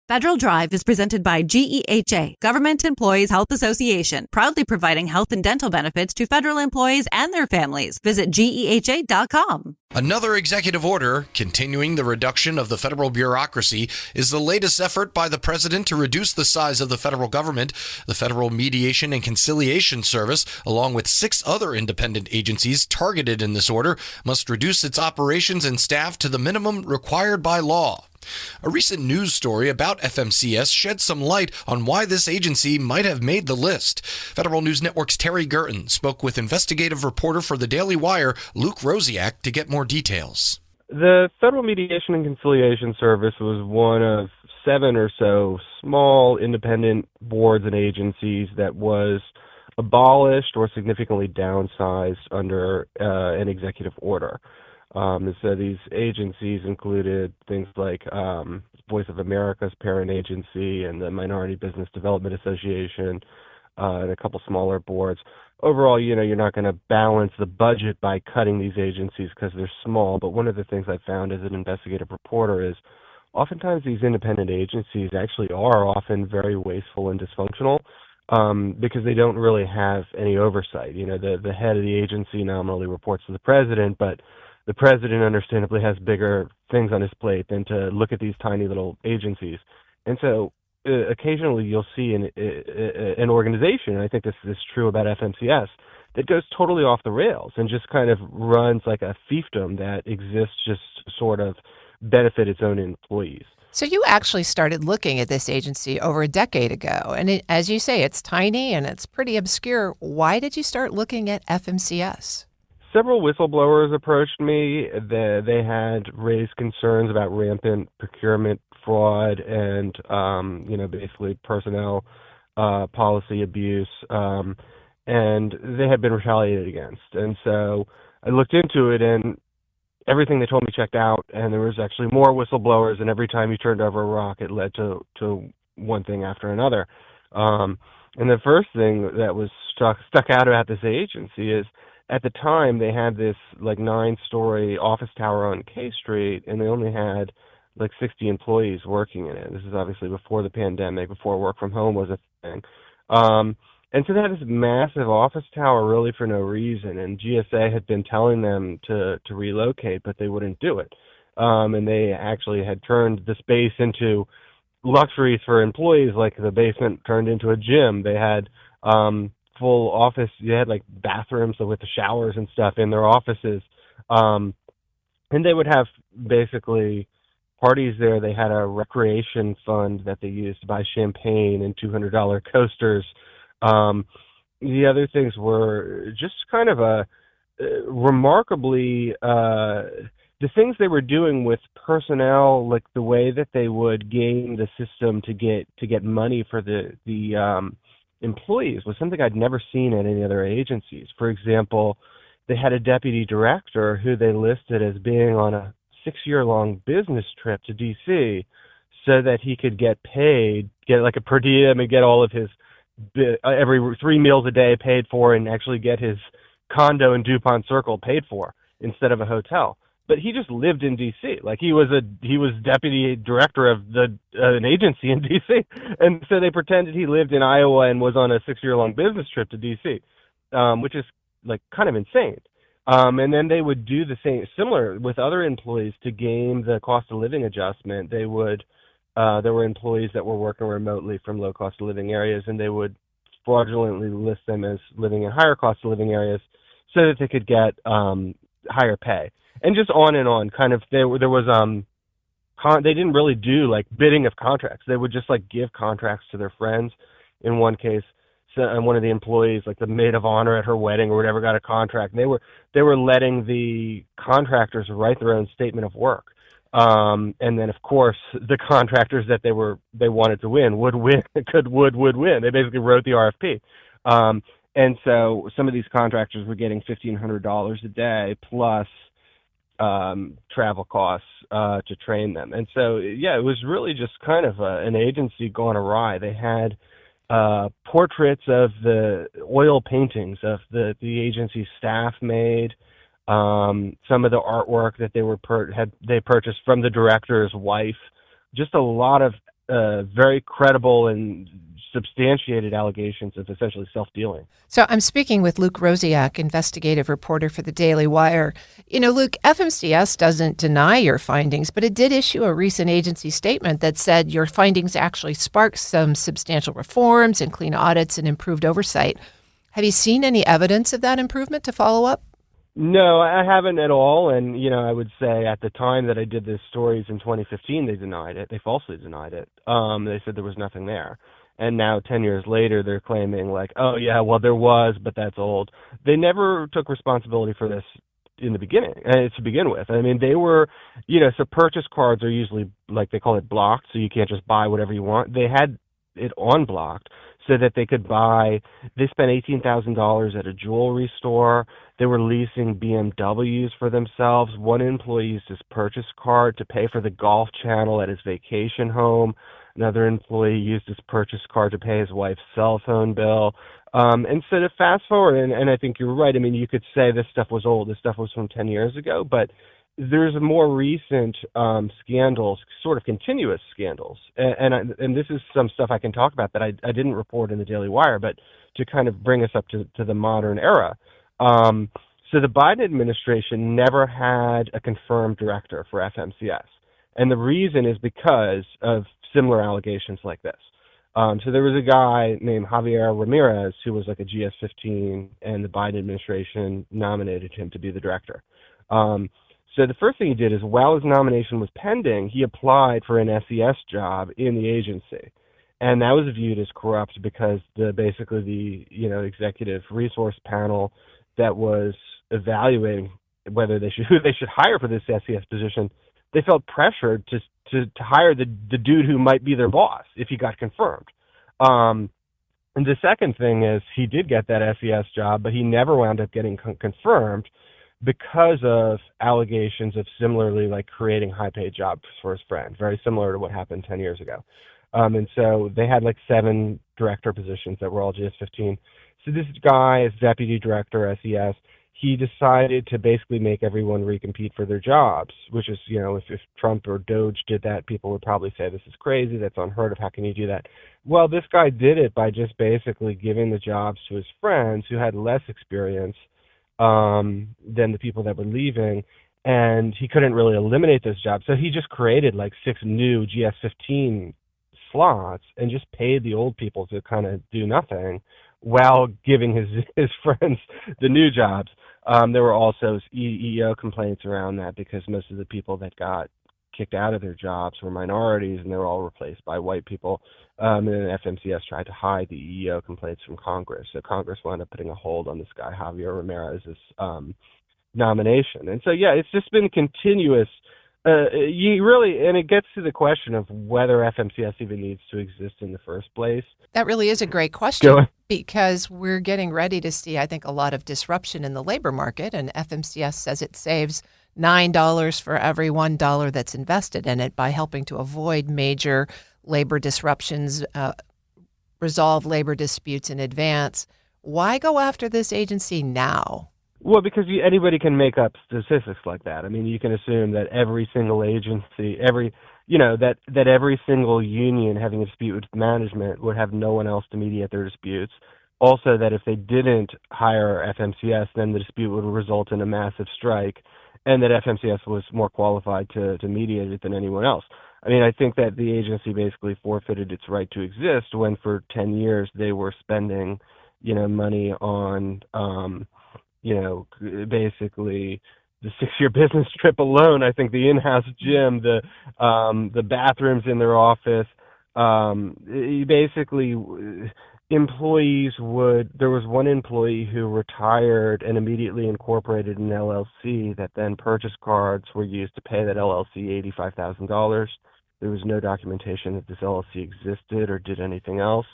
Federal Drive is presented by GEHA, Government Employees Health Association, proudly providing health and dental benefits to federal employees and their families. Visit GEHA.com. Another executive order continuing the reduction of the federal bureaucracy is the latest effort by the president to reduce the size of the federal government. The Federal Mediation and Conciliation Service, along with 6 other independent agencies targeted in this order, must reduce its operations and staff to the minimum required by law. A recent news story about FMCS sheds some light on why this agency might have made the list. Federal News Network's Terry Gerton spoke with investigative reporter for the Daily Wire, Luke Rosiak, to get more details. The Federal Mediation and Conciliation Service was one of 7 or so small independent boards and agencies that was abolished or significantly downsized under an executive order. So these agencies included things like Voice of America's parent agency and the Minority Business Development Association and a couple smaller boards. Overall, you're not going to balance the budget by cutting these agencies because they're small. But one of the things I found as an investigative reporter is oftentimes these independent agencies actually are often very wasteful and dysfunctional because they don't really have any oversight. The head of the agency nominally reports to the president, but the president understandably has bigger things on his plate than to look at these tiny little agencies. And so occasionally you'll see an organization, and I think this is true about FMCS, that goes totally off the rails and just kind of runs like a fiefdom that exists just to sort of benefit its own employees. So you actually started looking at this agency over a decade ago. And as you say, it's tiny and it's pretty obscure. Why did you start looking at FMCS? Several whistleblowers approached me. They had raised concerns about rampant procurement fraud and, basically personnel policy abuse, and they had been retaliated against. And so I looked into it, and everything they told me checked out, and there was actually more whistleblowers, and every time you turned over a rock, it led to one thing after another. And the first thing that was stuck out about this agency is, at the time, they had this 9-story office tower on K Street, and they only had 60 employees working in it. This is obviously before the pandemic, before work from home was a thing. And so they had this massive office tower really for no reason, and GSA had been telling them to relocate, but they wouldn't do it. And they actually had turned the space into luxuries for employees, like the basement turned into a gym. They had full office. They had bathrooms with the showers and stuff in their offices, and they would have basically parties there. They had a recreation fund that they used to buy champagne and $200 coasters. The other things were just kind of remarkably the things they were doing with personnel, like the way that they would game the system to get money for the employees, was something I'd never seen at any other agencies. For example, they had a deputy director who they listed as being on a 6-year-long business trip to D.C. so that he could get paid, get a per diem, and get all of his every 3 meals a day paid for, and actually get his condo in DuPont Circle paid for instead of a hotel. But he just lived in D.C. He was deputy director of an agency in D.C. And so they pretended he lived in Iowa and was on a 6-year-long business trip to D.C., which is kind of insane. And then they would do the similar with other employees to game the cost of living adjustment. They would there were employees that were working remotely from low cost of living areas, and they would fraudulently list them as living in higher cost of living areas so that they could get higher pay. And just on and on. They didn't really do bidding of contracts. They would just give contracts to their friends. In one case, and one of the employees, the maid of honor at her wedding or whatever, got a contract. They were letting the contractors write their own statement of work. And then of course the contractors that they wanted to win would win. Would win. They basically wrote the RFP. And so some of these contractors were getting $1,500 a day plus travel costs to train them. And so, it was really just kind of an agency gone awry. They had portraits of the oil paintings of the agency staff made, some of the artwork that they purchased from the director's wife, just a lot of very credible and substantiated allegations of essentially self-dealing. So I'm speaking with Luke Rosiak, investigative reporter for the Daily Wire. You know, Luke, FMCS doesn't deny your findings, but it did issue a recent agency statement that said your findings actually sparked some substantial reforms and clean audits and improved oversight. Have you seen any evidence of that improvement to follow up? No, I haven't at all. And, I would say at the time that I did these stories in 2015, they denied it. They falsely denied it. They said there was nothing there. And now 10 years later, they're claiming like, oh, yeah, well, there was, but that's old. They never took responsibility for this in the beginning, to begin with. I mean, they were, so purchase cards are usually, like they call it blocked, so you can't just buy whatever you want. They had it on blocked so that they spent $18,000 at a jewelry store. They were leasing BMWs for themselves. One employee used his purchase card to pay for the golf channel at his vacation home. Another employee used his purchase card to pay his wife's cell phone bill. And so to fast forward, and I think you're right, I mean, you could say this stuff was old. This stuff was from 10 years ago, but there's more recent scandals, sort of continuous scandals. And this is some stuff I can talk about that I didn't report in the Daily Wire, but to kind of bring us up to the modern era. So the Biden administration never had a confirmed director for FMCS. And the reason is because of similar allegations like this. So there was a guy named Javier Ramirez who was like a GS-15, and the Biden administration nominated him to be the director. So the first thing he did is, while his nomination was pending, he applied for an SES job in the agency. And that was viewed as corrupt because basically the executive resource panel that was evaluating whether who they should hire for this SES position, they felt pressured to hire the dude who might be their boss if he got confirmed. And the second thing is, he did get that SES job, but he never wound up getting confirmed because of allegations of similarly like creating high-paid jobs for his friend, very similar to what happened 10 years ago. And so they had like 7 director positions that were all GS-15. So this guy is deputy director, SES. He decided to basically make everyone recompete for their jobs, which is, if Trump or Doge did that, people would probably say, this is crazy, that's unheard of, how can you do that? Well, this guy did it by just basically giving the jobs to his friends who had less experience than the people that were leaving, and he couldn't really eliminate those jobs. So he just created like 6 new GS-15 slots and just paid the old people to kind of do nothing while giving his friends the new jobs. There were also EEO complaints around that because most of the people that got kicked out of their jobs were minorities, and they were all replaced by white people. And then FMCS tried to hide the EEO complaints from Congress. So Congress wound up putting a hold on this guy, Javier Ramirez's nomination. And so, yeah, it's just been continuous. And it gets to the question of whether FMCS even needs to exist in the first place. That really is a great question, because we're getting ready to see, I think, a lot of disruption in the labor market, and FMCS says it saves $9 for every $1 that's invested in it by helping to avoid major labor disruptions, resolve labor disputes in advance. Why go after this agency now? Well, because anybody can make up statistics like that. I mean, you can assume that every single agency, that every single union having a dispute with management would have no one else to mediate their disputes. Also, that if they didn't hire FMCS, then the dispute would result in a massive strike, and that FMCS was more qualified to mediate it than anyone else. I mean, I think that the agency basically forfeited its right to exist when for 10 years they were spending, money on, basically the 6-year business trip alone. I think the in-house gym, the bathrooms in their office, basically employees there was one employee who retired and immediately incorporated an LLC that then purchase cards were used to pay that LLC $85,000. There was no documentation that this LLC existed or did anything else.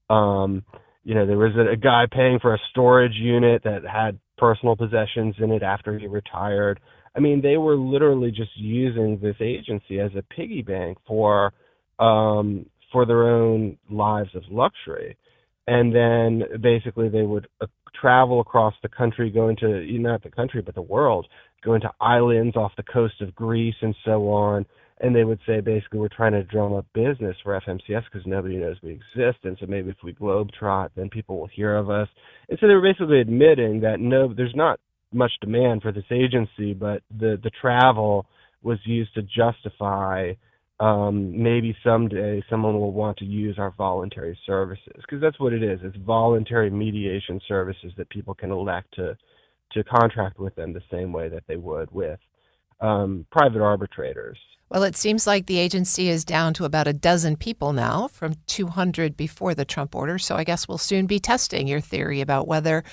There was a guy paying for a storage unit that had personal possessions in it after he retired. I mean, they were literally just using this agency as a piggy bank for their own lives of luxury. And then basically they would travel across the country, go into, not the country, but the world, go into islands off the coast of Greece and so on, And they would say, basically, we're trying to drum up business for FMCS because nobody knows we exist. And so maybe if we globetrot, then people will hear of us. And so they were basically admitting that there's not much demand for this agency, but the travel was used to justify maybe someday someone will want to use our voluntary services, because that's what it is. It's voluntary mediation services that people can elect to contract with them the same way that they would with private arbitrators. Well, it seems like the agency is down to about a dozen people now from 200 before the Trump order. So I guess we'll soon be testing your theory about whether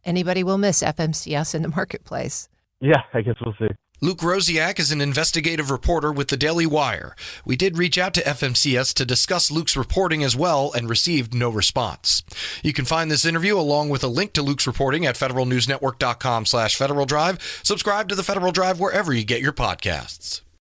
anybody will miss FMCS in the marketplace. Yeah, I guess we'll see. Luke Rosiak is an investigative reporter with the Daily Wire. We did reach out to FMCS to discuss Luke's reporting as well and received no response. You can find this interview along with a link to Luke's reporting at federalnewsnetwork.com/Federal Drive. Subscribe to the Federal Drive wherever you get your podcasts.